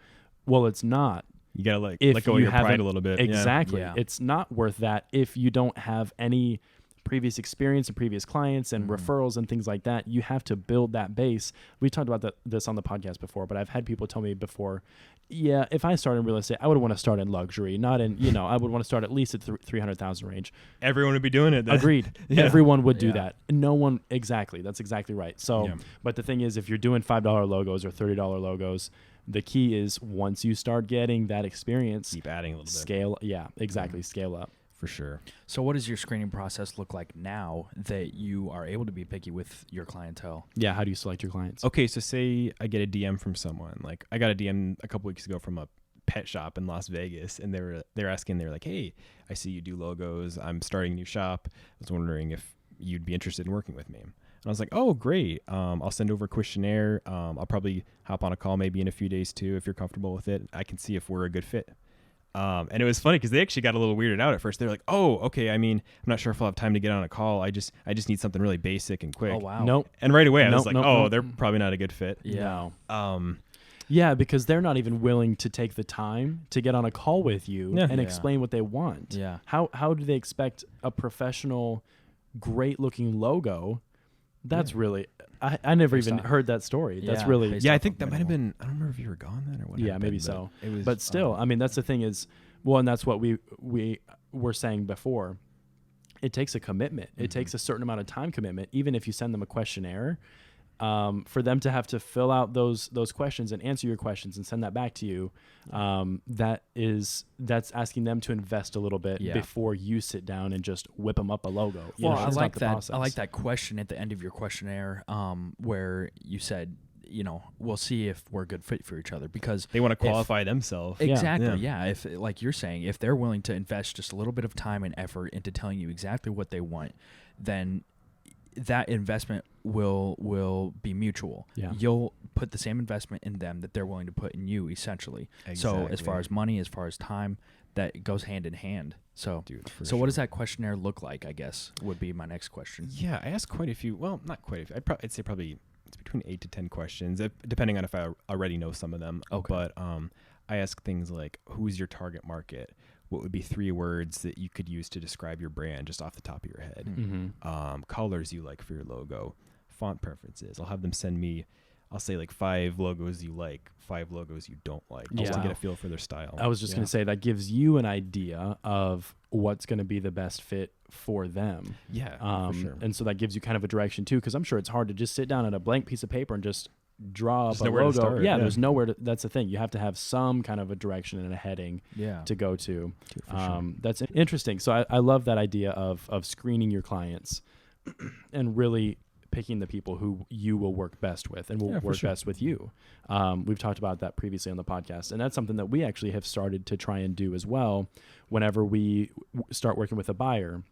[SPEAKER 1] Well, it's not.
[SPEAKER 2] You gotta let
[SPEAKER 1] If
[SPEAKER 2] go of
[SPEAKER 1] you
[SPEAKER 2] your pride
[SPEAKER 1] haven't-
[SPEAKER 2] a little bit.
[SPEAKER 1] Exactly.
[SPEAKER 3] Yeah.
[SPEAKER 1] It's not worth that if you don't have any previous experience and previous clients and referrals and things like that. You have to build that base. We talked about this on the podcast before, but I've had people tell me before, yeah, if I started in real estate, I would want to start in luxury, not in, I would want to start at least at 300,000 range.
[SPEAKER 2] Everyone would be doing it then.
[SPEAKER 1] Agreed.
[SPEAKER 2] Yeah.
[SPEAKER 1] Everyone would do
[SPEAKER 3] Yeah.
[SPEAKER 1] that. No one, exactly. That's exactly right. So,
[SPEAKER 2] Yeah.
[SPEAKER 1] but the thing is, if you're doing $5 logos or $30 logos, the key is once you start getting that experience,
[SPEAKER 2] Keep adding a little bit.
[SPEAKER 1] scale. Yeah, exactly. Scale up.
[SPEAKER 2] For sure.
[SPEAKER 3] So what does your screening process look like now that you are able to be picky with your clientele?
[SPEAKER 1] Yeah. How do you select your clients?
[SPEAKER 2] Okay, so say I get a DM from someone. Like I got a DM a couple weeks ago from a pet shop in Las Vegas, and they're asking, they're like, "Hey, I see you do logos. I'm starting a new shop. I was wondering if you'd be interested in working with me." And I was like, "Oh, great. I'll send over a questionnaire. I'll probably hop on a call maybe in a few days too if you're comfortable with it. I can see if we're a good fit." And it was funny because they actually got a little weirded out at first. They're like, "Oh, okay. I mean, I'm not sure if I'll have time to get on a call. I just need something really basic and quick."
[SPEAKER 3] Oh wow.
[SPEAKER 1] Nope.
[SPEAKER 2] And right away I was
[SPEAKER 1] Nope,
[SPEAKER 2] like,
[SPEAKER 1] nope,
[SPEAKER 2] "Oh,
[SPEAKER 1] nope.
[SPEAKER 2] they're probably not a good fit."
[SPEAKER 3] Yeah.
[SPEAKER 1] No. Yeah, because they're not even willing to take the time to get on a call with you
[SPEAKER 2] Yeah.
[SPEAKER 1] and
[SPEAKER 3] Yeah.
[SPEAKER 1] explain what they want.
[SPEAKER 3] Yeah.
[SPEAKER 1] How do they expect a professional, great looking logo? That's really, I never
[SPEAKER 3] Based
[SPEAKER 1] even
[SPEAKER 3] on-
[SPEAKER 1] heard that story. That's
[SPEAKER 3] Yeah,
[SPEAKER 1] really,
[SPEAKER 3] based
[SPEAKER 2] Yeah, I
[SPEAKER 3] off
[SPEAKER 2] think
[SPEAKER 3] of
[SPEAKER 2] that might have
[SPEAKER 3] minimal.
[SPEAKER 2] been. I don't remember if you were gone then or what.
[SPEAKER 1] Yeah,
[SPEAKER 2] happened,
[SPEAKER 1] maybe
[SPEAKER 2] but
[SPEAKER 1] so.
[SPEAKER 2] It was,
[SPEAKER 1] but still, I mean, that's the thing is, well, and that's what we were saying before. It takes a commitment. It takes a certain amount of time commitment, even if you send them a questionnaire. For them to have to fill out those questions and answer your questions and send that back to you, that's asking them to invest a little bit
[SPEAKER 3] Yeah.
[SPEAKER 1] before you sit down and just whip them up a logo. You
[SPEAKER 3] Well,
[SPEAKER 1] know,
[SPEAKER 3] I
[SPEAKER 1] it's not
[SPEAKER 3] like
[SPEAKER 1] the
[SPEAKER 3] that.
[SPEAKER 1] process.
[SPEAKER 3] I like that question at the end of your questionnaire, where you said, we'll see if we're a good fit for each other because
[SPEAKER 2] they want to qualify themselves.
[SPEAKER 3] exactly,
[SPEAKER 2] Yeah.
[SPEAKER 3] If like you're saying, if they're willing to invest just a little bit of time and effort into telling you exactly what they want, then that investment will be mutual.
[SPEAKER 1] Yeah.
[SPEAKER 3] You'll put the same investment in them that they're willing to put in you, essentially. So as far
[SPEAKER 2] Exactly.
[SPEAKER 3] as money, as far as time, that goes hand in hand. So,
[SPEAKER 2] Dude, for
[SPEAKER 3] so what does
[SPEAKER 2] sure.
[SPEAKER 3] that questionnaire look like? I guess would be my next question.
[SPEAKER 2] Yeah, I asked quite a few. Well, not quite a few. I'd say probably it's between 8 to 10 questions, depending on if I already know some of them.
[SPEAKER 3] Okay.
[SPEAKER 2] But I ask things like, "Who's your target market? What would be 3 words that you could use to describe your brand just off the top of your head?
[SPEAKER 1] Mm-hmm.
[SPEAKER 2] Colors you like for your logo, font preferences." I'll have them send me, I'll say like 5 logos you like, 5 logos you don't like, just to
[SPEAKER 1] Yeah.
[SPEAKER 2] get a feel for their style.
[SPEAKER 1] I was just going to say that gives you an idea of what's going to be the best fit for them.
[SPEAKER 2] Yeah, for sure.
[SPEAKER 1] And so that gives you kind of a direction too, because I'm sure it's hard to just sit down at a blank piece of paper and just draw up
[SPEAKER 2] Just
[SPEAKER 1] a
[SPEAKER 2] nowhere to
[SPEAKER 1] logo.
[SPEAKER 2] start,
[SPEAKER 1] Yeah,
[SPEAKER 2] yeah.
[SPEAKER 1] there's nowhere to, that's the thing. You have to have some kind of a direction and a heading
[SPEAKER 3] Yeah.
[SPEAKER 1] to go to.
[SPEAKER 2] For sure.
[SPEAKER 1] That's interesting. So I love that idea of screening your clients and really picking the people who you will work best with and will
[SPEAKER 2] Yeah, for
[SPEAKER 1] work
[SPEAKER 2] sure.
[SPEAKER 1] best with you. We've talked about that previously on the podcast, and that's something that we actually have started to try and do as well whenever we start working with a buyer.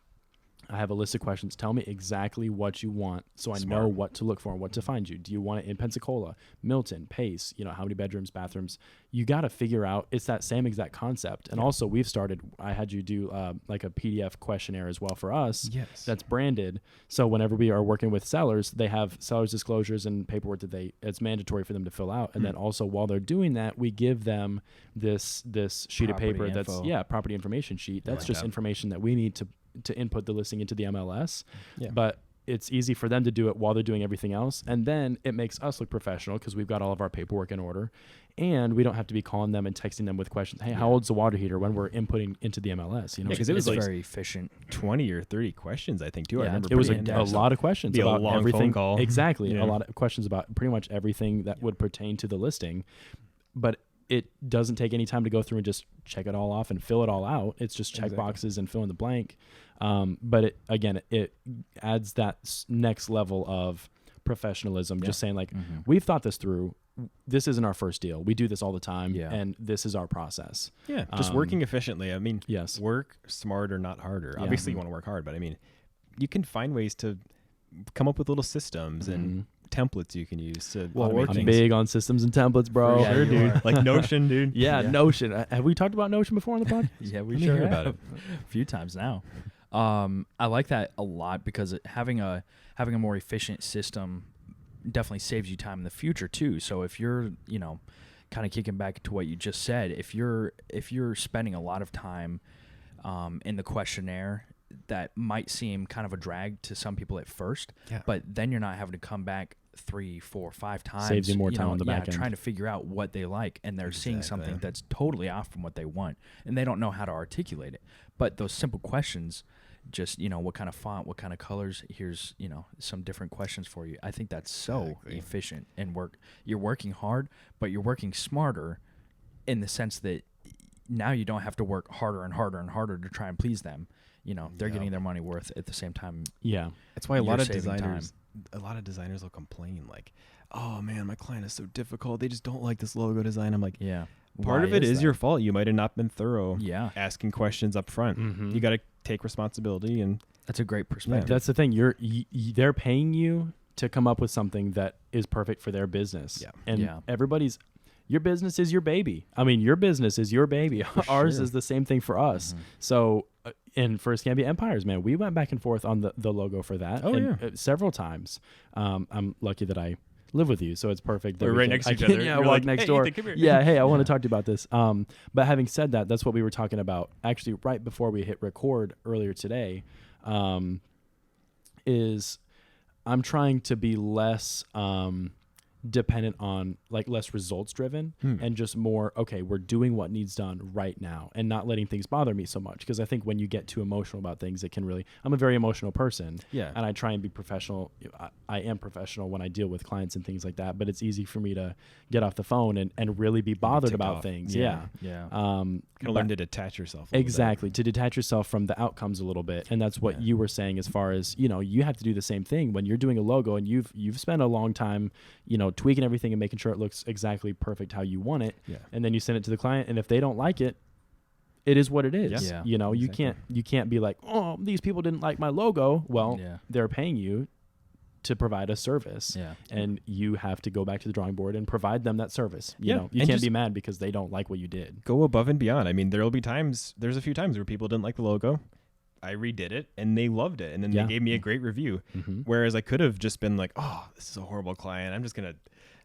[SPEAKER 1] I have a list of questions. Tell me exactly what you want so I know what to look for and what to find you. Do you want it in Pensacola, Milton, Pace? You know, how many bedrooms, bathrooms? You got to figure out. It's that same exact concept. And also we've started, I had you do like a PDF questionnaire as well for us.
[SPEAKER 2] Yes.
[SPEAKER 1] That's branded. So whenever we are working with sellers, they have sellers disclosures and paperwork that it's mandatory for them to fill out. And then also while they're doing that, we give them this sheet of paper
[SPEAKER 3] info.
[SPEAKER 1] that's property information sheet. That's just information that we need to input the listing into the MLS, but it's easy for them to do it while they're doing everything else. And then it makes us look professional because we've got all of our paperwork in order, and we don't have to be calling them and texting them with questions. Hey, how old's the water heater when we're inputting into the MLS? You know,
[SPEAKER 2] because it was like
[SPEAKER 3] very efficient.
[SPEAKER 2] 20 or 30 questions, I think, too. I remember
[SPEAKER 1] it was a lot of questions
[SPEAKER 2] about
[SPEAKER 1] a long everything.
[SPEAKER 2] Phone call.
[SPEAKER 1] Exactly. A lot of questions about pretty much everything that would pertain to the listing, but it doesn't take any time to go through and just check it all off and fill it all out. It's just check boxes and fill in the blank. But it adds that next level of professionalism. Just saying like, we've thought this through. This isn't our first deal. We do this all the time, and this is our process.
[SPEAKER 2] Yeah, just working efficiently. I mean,
[SPEAKER 1] yes,
[SPEAKER 2] work smarter, not harder. Obviously, you want to work hard, but I mean, you can find ways to come up with little systems and templates you can use to automate
[SPEAKER 1] I'm
[SPEAKER 2] things.
[SPEAKER 1] big on systems and templates, bro.
[SPEAKER 3] Yeah,
[SPEAKER 2] Sure, dude. Like Notion, dude.
[SPEAKER 1] Yeah, Notion. Have we talked about Notion before on the podcast?
[SPEAKER 3] Yeah, we
[SPEAKER 2] Let me
[SPEAKER 3] sure
[SPEAKER 2] hear
[SPEAKER 3] have
[SPEAKER 2] about it.
[SPEAKER 3] a few times now. I like that a lot because having a more efficient system definitely saves you time in the future too. So if you're, kind of kicking back to what you just said, if you're spending a lot of time in the questionnaire, that might seem kind of a drag to some people at first, but then you're not having to come back 3, 4, 5 times.
[SPEAKER 1] Saves you more time on the back end.
[SPEAKER 3] Trying to figure out what they like, and they're seeing something that's totally off from what they want, and they don't know how to articulate it. But those simple questions, just what kind of font, what kind of colors, here's some different questions for you. I think that's so efficient, and you're working hard, but you're working smarter in the sense that now you don't have to work harder and harder and harder to try and please them. They're getting their money worth at the same time.
[SPEAKER 1] Yeah.
[SPEAKER 2] That's why a lot of designers will complain like, oh man, my client is so difficult. They just don't like this logo design. I'm like, part of it is your fault. You might have not been thorough asking questions up front. You got to take responsibility, and
[SPEAKER 3] that's a great perspective.
[SPEAKER 1] That's the thing. They're paying you to come up with something that is perfect for their business. Your business is your baby. I mean, your business is your baby. Ours is the same thing for us. So, and for Escambia Empires, man, we went back and forth on the logo for that several times. I'm lucky that I live with you, so it's perfect. That
[SPEAKER 2] we're right next to each other.
[SPEAKER 1] Yeah,
[SPEAKER 2] You're
[SPEAKER 1] walk
[SPEAKER 2] like,
[SPEAKER 1] next
[SPEAKER 2] hey,
[SPEAKER 1] door.
[SPEAKER 2] Ethan, come here.
[SPEAKER 1] Yeah, hey, I want to talk to you about this. But having said that, that's what we were talking about actually right before we hit record earlier today. Is I'm trying to be less dependent on less results driven and just more, okay, we're doing what needs done right now and not letting things bother me so much. Because I think when you get too emotional about things, it can really, I'm a very emotional person and I try and be professional. I am professional when I deal with clients and things like that, but it's easy for me to get off the phone and really be bothered about things.
[SPEAKER 2] Kind of learn to detach yourself.
[SPEAKER 1] Exactly. To detach yourself from the outcomes a little bit. And that's what you were saying as far as, you have to do the same thing when you're doing a logo and you've spent a long time, tweaking everything and making sure it looks exactly perfect how you want it. And then you send it to the client, and if they don't like it, it is what it is. You can't be like, oh, these people didn't like my logo. Well, they're paying you to provide a service, and you have to go back to the drawing board and provide them that service. You can't be mad because they don't like what you did.
[SPEAKER 2] Go above and beyond. I mean, there's a few times where people didn't like the logo. I redid it and they loved it, and then they gave me a great review. Whereas I could have just been like, oh, this is a horrible client, I'm just gonna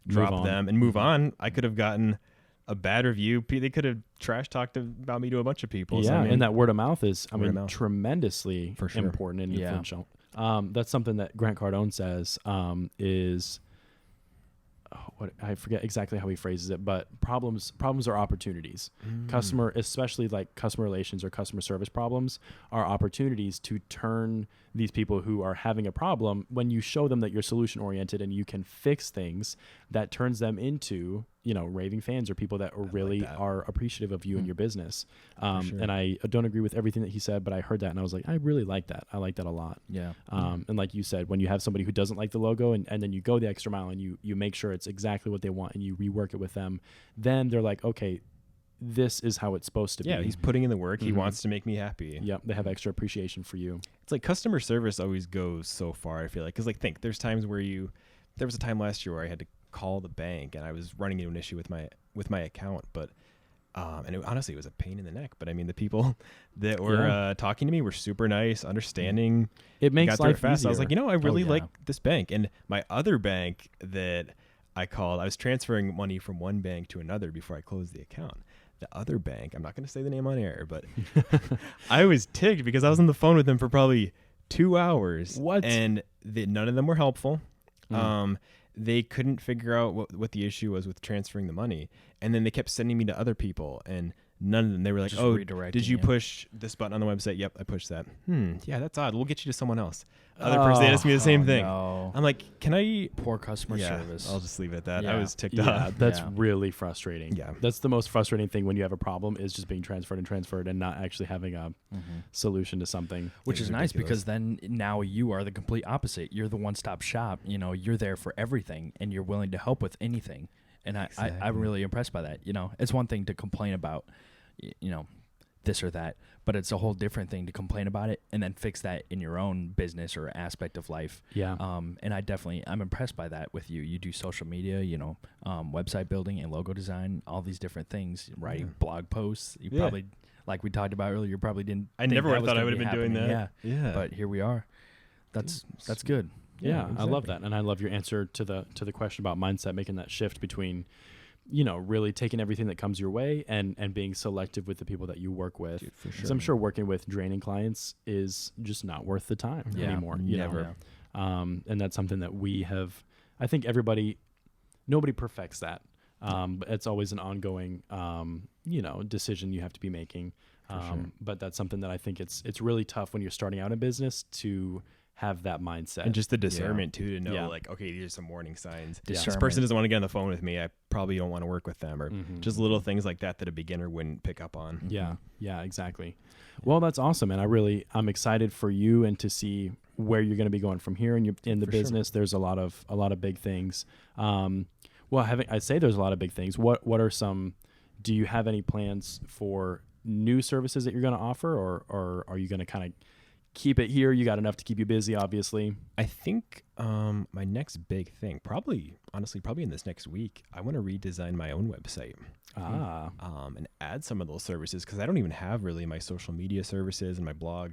[SPEAKER 2] drop them and move on. I could have gotten a bad review. They could have trash talked about me to a bunch of people.
[SPEAKER 1] Yeah, and that word of mouth is, tremendously important and influential. That's something that Grant Cardone says is, I forget exactly how he phrases it, but problems are opportunities. Customer, especially like customer relations or customer service problems, are opportunities to turn these people who are having a problem, when you show them that you're solution oriented and you can fix things, that turns them into raving fans or people that are appreciative of you and your business. And I don't agree with everything that he said, but I heard that and I was like, I really like that. I like that a lot. And like you said, when you have somebody who doesn't like the logo and then you go the extra mile and you make sure it's exactly what they want and you rework it with them, then they're like, okay, this is how it's supposed to be.
[SPEAKER 2] Yeah, he's putting in the work. He wants to make me happy.
[SPEAKER 1] Yep, they have extra appreciation for you.
[SPEAKER 2] It's like customer service always goes so far, I feel like. Because, like, there's times where there was a time last year where I had to call the bank and I was running into an issue with my account. But, and honestly, it was a pain in the neck. But, I mean, the people that were talking to me were super nice, understanding.
[SPEAKER 1] It makes life
[SPEAKER 2] fast.
[SPEAKER 1] easier.
[SPEAKER 2] I was like, I really like this bank. And my other bank that I called, I was transferring money from one bank to another before I closed the account. The other bank, I'm not going to say the name on air, but I was ticked because I was on the phone with them for probably 2 hours.
[SPEAKER 1] What?
[SPEAKER 2] And none of them were helpful. They couldn't figure out what the issue was with transferring the money. And then they kept sending me to other people, and none of them, they were like, did you push this button on the website? Yep, I pushed that. Yeah, that's odd. We'll get you to someone else. Other person, they asked me the same thing.
[SPEAKER 3] No.
[SPEAKER 2] I'm like, can I?
[SPEAKER 3] Poor customer service.
[SPEAKER 2] I'll just leave it at that.
[SPEAKER 3] Yeah.
[SPEAKER 2] I was ticked
[SPEAKER 1] Yeah,
[SPEAKER 2] off.
[SPEAKER 1] that's really frustrating.
[SPEAKER 2] Yeah.
[SPEAKER 1] That's the most frustrating thing when you have a problem is just being transferred and not actually having a solution to something.
[SPEAKER 3] Which is nice
[SPEAKER 2] ridiculous.
[SPEAKER 3] because then now you are the complete opposite. You're the one-stop shop. You're there for everything, and you're willing to help with anything. And I'm really impressed by that. It's one thing to complain about, this or that, but it's a whole different thing to complain about it and then fix that in your own business or aspect of life.
[SPEAKER 1] Yeah.
[SPEAKER 3] And I'm impressed by that with you. You do social media, website building and logo design, all these different things, writing blog posts. You probably, like we talked about earlier, you probably didn't.
[SPEAKER 2] I never would have thought I would have been doing that.
[SPEAKER 3] Yeah. But here we are. That's good.
[SPEAKER 1] Yeah,
[SPEAKER 2] exactly.
[SPEAKER 1] I love that. And I love your answer to the question about mindset, making that shift between, really taking everything that comes your way and being selective with the people that you work with.
[SPEAKER 2] Dude, for sure.
[SPEAKER 1] Because I'm sure working with draining clients is just not worth the time anymore.
[SPEAKER 2] Never.
[SPEAKER 1] And that's something that I think nobody perfects that. But it's always an ongoing, decision you have to be making.
[SPEAKER 2] Sure.
[SPEAKER 1] But that's something that I think it's really tough when you're starting out in business to have that mindset.
[SPEAKER 2] And just the discernment too, to know like, okay, these are some warning signs.
[SPEAKER 3] Discernment.
[SPEAKER 2] This person doesn't want to get on the phone with me. I probably don't want to work with them, or just little things like that a beginner wouldn't pick up on.
[SPEAKER 1] Yeah, exactly. Well, that's awesome. And I'm excited for you and to see where you're going to be going from here in the business. Sure. There's a lot of big things. I'd say there's a lot of big things. What are some, do you have any plans for new services that you're going to offer, or are you going to kind of keep it here? You got enough to keep you busy, obviously.
[SPEAKER 2] I think my next big thing, probably in this next week, I want to redesign my own website. And add some of those services, because I don't even have really my social media services and my blog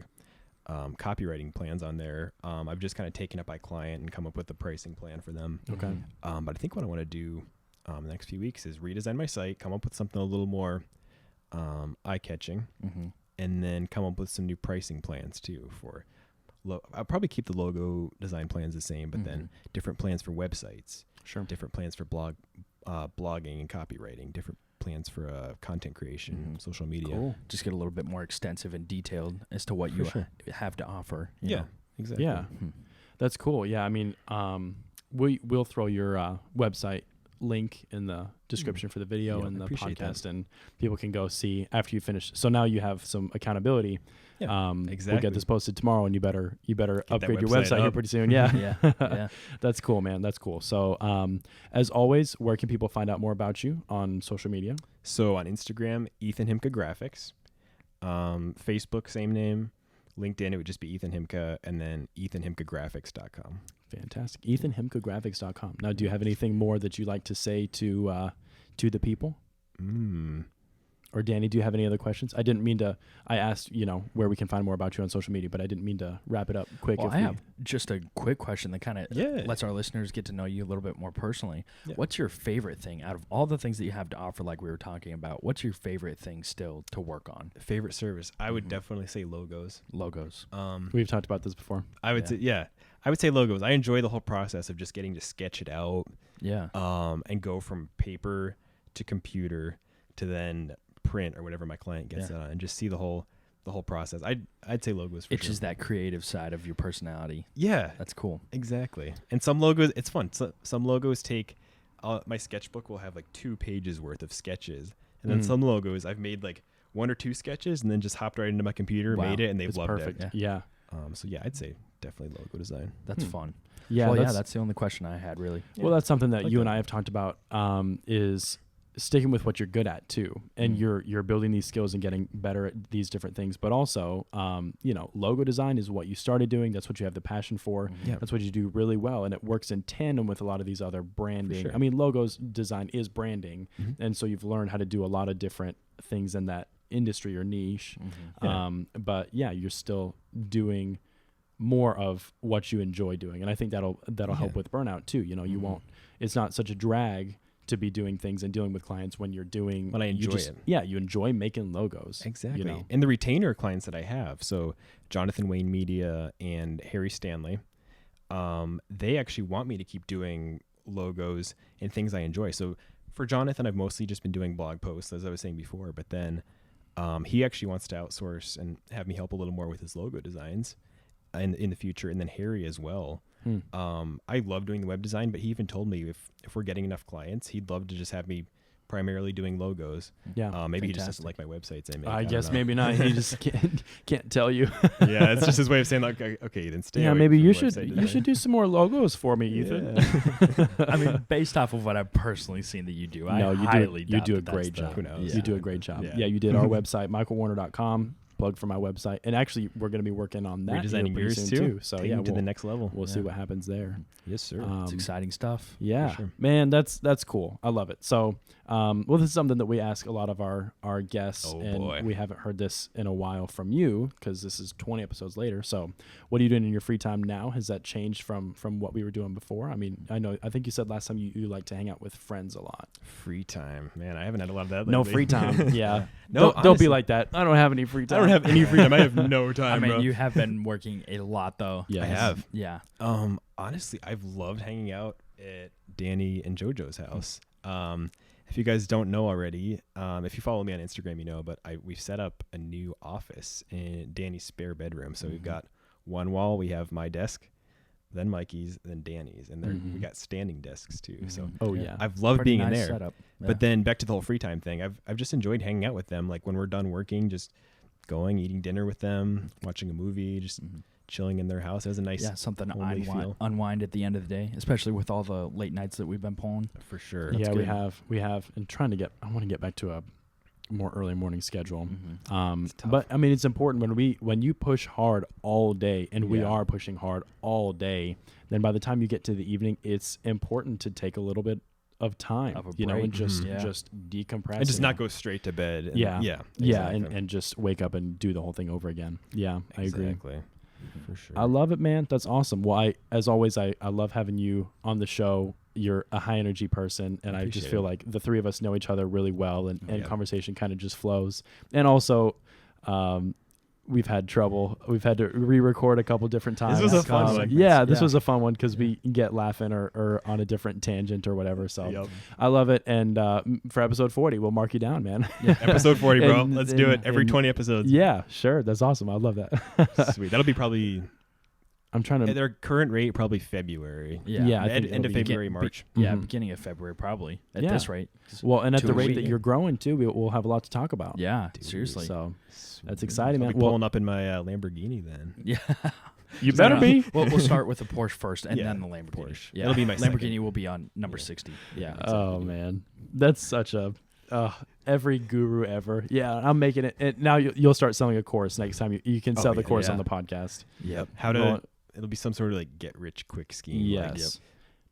[SPEAKER 2] copywriting plans on there. I've just kind of taken it by client and come up with a pricing plan for them.
[SPEAKER 1] Okay.
[SPEAKER 2] But I think what I want to do the next few weeks is redesign my site, come up with something a little more eye-catching, and then come up with some new pricing plans too for I'll probably keep the logo design plans the same, but then different plans for websites, different plans for blogging and copywriting, different plans for content creation, social media.
[SPEAKER 3] Cool. Just get a little bit more extensive and detailed as to what you have to offer. You know?
[SPEAKER 2] Exactly.
[SPEAKER 1] Yeah, that's cool. Yeah, I mean, we'll throw your website link in the description for the video and the podcast, and people can go see after you finish. So now you have some accountability.
[SPEAKER 2] Exactly.
[SPEAKER 1] We'll get this posted tomorrow, and you better upgrade your website here pretty soon. Yeah. That's cool, man. That's cool. So as always, where can people find out more about you on social media?
[SPEAKER 2] So on Instagram, Ethan Himka Graphics. Facebook, same name. LinkedIn, it would just be Ethan Himka, and then ethanhimkagraphics.com.
[SPEAKER 1] Fantastic. ethanhimkagraphics.com. Now, do you have anything more that you'd like to say to the people? Or Danny, do you have any other questions? I didn't mean to. I asked, where we can find more about you on social media, but I didn't mean to wrap it up quick.
[SPEAKER 3] Well, I have just a quick question that kind of lets our listeners get to know you a little bit more personally. Yeah. What's your favorite thing out of all the things that you have to offer, like we were talking about? What's your favorite thing still to work on?
[SPEAKER 2] Favorite service? I would definitely say logos.
[SPEAKER 3] Logos.
[SPEAKER 1] We've talked about this before.
[SPEAKER 2] I would say, I would say logos. I enjoy the whole process of just getting to sketch it out.
[SPEAKER 3] Yeah.
[SPEAKER 2] And go from paper to computer to then print or whatever my client gets it on, and just see the whole process. I'd say logos for
[SPEAKER 3] It's just that creative side of your personality.
[SPEAKER 2] Yeah.
[SPEAKER 3] That's cool.
[SPEAKER 2] Exactly. And some logos, it's fun. So, some logos take, my sketchbook will have like 2 pages worth of sketches. And then some logos, I've made like 1 or 2 sketches and then just hopped right into my computer, made it, and they've loved
[SPEAKER 1] perfect.
[SPEAKER 2] it.
[SPEAKER 1] Yeah.
[SPEAKER 2] So I'd say definitely logo design.
[SPEAKER 3] That's fun.
[SPEAKER 1] Yeah.
[SPEAKER 3] Well, that's the only question I had, really.
[SPEAKER 1] Well, that's something that you and I have talked about, is sticking with what you're good at too, and you're building these skills and getting better at these different things. But also, logo design is what you started doing. That's what you have the passion for. That's what you do really well, and it works in tandem with a lot of these other branding.
[SPEAKER 2] Sure.
[SPEAKER 1] I mean, logos design is branding, and so you've learned how to do a lot of different things in that industry or niche. But yeah, you're still doing more of what you enjoy doing, and I think that'll help with burnout too. You won't. It's not such a drag to be doing things and dealing with clients when you're doing.
[SPEAKER 2] When I enjoy it.
[SPEAKER 1] Yeah, you enjoy making logos.
[SPEAKER 2] Exactly. And the retainer clients that I have, so Jonathan Wayne Media and Harry Stanley, they actually want me to keep doing logos and things I enjoy. So for Jonathan, I've mostly just been doing blog posts, as I was saying before, but then he actually wants to outsource and have me help a little more with his logo designs in the future, and then Harry as well. I love doing the web design, but he even told me if we're getting enough clients, he'd love to just have me primarily doing logos.
[SPEAKER 1] Yeah,
[SPEAKER 2] maybe he just doesn't like my websites.
[SPEAKER 1] I guess maybe not. He just can't tell you.
[SPEAKER 2] Yeah, it's just his way of saying like, okay, then stay.
[SPEAKER 1] Yeah, maybe you should do some more logos for me, Ethan.
[SPEAKER 3] Yeah. I mean, based off of what I've personally seen that you do,
[SPEAKER 1] you do a great job.
[SPEAKER 2] Who knows?
[SPEAKER 1] You do a great job. Yeah, you did our website, michaelwarner.com. Plug for my website, and actually we're going to be working on that
[SPEAKER 2] redesigning yours
[SPEAKER 1] soon
[SPEAKER 2] too.
[SPEAKER 1] So
[SPEAKER 2] to the next level.
[SPEAKER 1] We'll see what happens there.
[SPEAKER 2] Yes, sir.
[SPEAKER 3] It's exciting stuff.
[SPEAKER 1] Yeah, sure. Man, that's cool. I love it. So, this is something that we ask a lot of our guests, we haven't heard this in a while from you because this is 20 episodes later. So, what are you doing in your free time now? Has that changed from what we were doing before? I mean, I think you said last time you like to hang out with friends a lot.
[SPEAKER 2] Free time, man. I haven't had a lot of that lately.
[SPEAKER 1] No free time. Yeah.
[SPEAKER 2] No,
[SPEAKER 1] don't be like that. I don't have any free time.
[SPEAKER 2] I don't have any free time. I have no time.
[SPEAKER 3] I mean,
[SPEAKER 2] bro.
[SPEAKER 3] you have been working a lot though.
[SPEAKER 1] Yeah,
[SPEAKER 2] I have.
[SPEAKER 3] Yeah.
[SPEAKER 2] Honestly, I've loved hanging out at Danny and JoJo's house. If you guys don't know already, if you follow me on Instagram, you know, but we've set up a new office in Danny's spare bedroom. So we've got one wall, we have my desk, then Mikey's, then Danny's, and we got standing desks too. So I've loved being in there.
[SPEAKER 3] Setup. Yeah.
[SPEAKER 2] But then back to the whole free time thing. I've just enjoyed hanging out with them. Like when we're done working, just going, eating dinner with them, watching a movie, just chilling in their house. It was a nice
[SPEAKER 3] something to unwind at the end of the day, especially with all the late nights that we've been pulling.
[SPEAKER 2] For sure.
[SPEAKER 1] Yeah, we have, and I want to get back to a more early morning schedule. But I mean, it's important when you push hard all day, and we are pushing hard all day, then by the time you get to the evening, it's important to take a little bit of time, and just decompress
[SPEAKER 2] and just not go straight to bed.
[SPEAKER 1] And just wake up and do the whole thing over again. Yeah,
[SPEAKER 2] exactly.
[SPEAKER 1] I agree.
[SPEAKER 2] For sure.
[SPEAKER 1] I love it, man. That's awesome. Well, as always, I love having you on the show. You're a high energy person, and I just feel like the three of us know each other really well, and conversation kind of just flows. And also, we've had trouble. We've had to re-record a couple different times.
[SPEAKER 2] This was a fun one.
[SPEAKER 1] This was a fun one because we get laughing or on a different tangent or whatever. So I love it. And for episode 40, we'll mark you down, man.
[SPEAKER 2] Episode 40, bro. Let's do it every 20 episodes.
[SPEAKER 1] Yeah, sure. That's awesome. I love that.
[SPEAKER 2] Sweet. That'll be probably...
[SPEAKER 1] I'm trying to...
[SPEAKER 2] At their current rate, probably February.
[SPEAKER 1] Yeah.
[SPEAKER 2] End of February, March.
[SPEAKER 3] Beginning of February, probably, at this rate.
[SPEAKER 1] Well, and at the rate that you're growing, too, we'll have a lot to talk about.
[SPEAKER 3] Yeah, seriously.
[SPEAKER 1] So that's exciting, man.
[SPEAKER 2] I'll be pulling up in my Lamborghini then.
[SPEAKER 3] Yeah.
[SPEAKER 1] You better be.
[SPEAKER 3] We'll start with the Porsche first, and then the Lamborghini.
[SPEAKER 2] Porsche.
[SPEAKER 3] Yeah.
[SPEAKER 2] It'll be my
[SPEAKER 3] Lamborghini
[SPEAKER 2] second.
[SPEAKER 3] will be on number 60. Yeah.
[SPEAKER 1] Exactly. Oh, man. That's such a... every guru ever. Yeah, I'm making it. And now you'll start selling a course next time. You can sell the course on the podcast.
[SPEAKER 2] Yep. It'll be some sort of like get rich quick scheme.
[SPEAKER 1] Yes.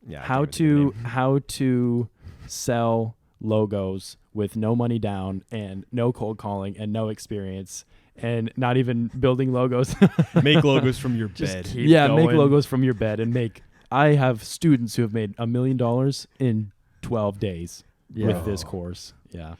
[SPEAKER 2] Yeah.
[SPEAKER 1] How to sell logos with no money down and no cold calling and no experience and not even building logos.
[SPEAKER 2] Make logos from your bed.
[SPEAKER 1] Make logos from your bed and make. I have students who have made $1 million in 12 days with this course. Yeah.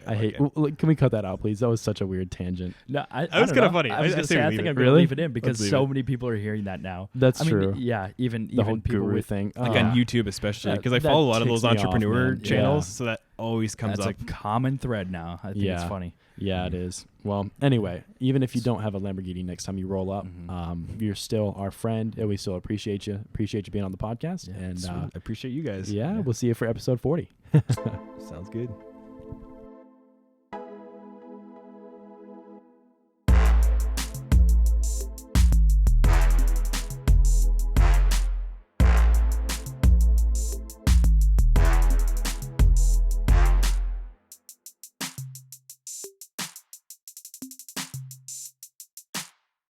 [SPEAKER 1] I hate. Can we cut that out, please? That was such a weird tangent.
[SPEAKER 3] No,
[SPEAKER 2] that was kind of funny.
[SPEAKER 3] I was going to say, I think I'm going to leave it in because so many people are hearing that now.
[SPEAKER 1] That's true.
[SPEAKER 3] Yeah, even
[SPEAKER 1] the whole
[SPEAKER 3] people
[SPEAKER 1] guru thing,
[SPEAKER 2] like on YouTube especially, because I follow a lot of those entrepreneur channels, so that always comes up.
[SPEAKER 3] That's a common thread now. I think it's funny.
[SPEAKER 1] Yeah, it is. Well, anyway, even if you don't have a Lamborghini next time you roll up, you're still our friend, and we still appreciate you. Appreciate you being on the podcast, and
[SPEAKER 2] I appreciate you guys.
[SPEAKER 1] Yeah, we'll see you for episode 40.
[SPEAKER 2] Sounds good.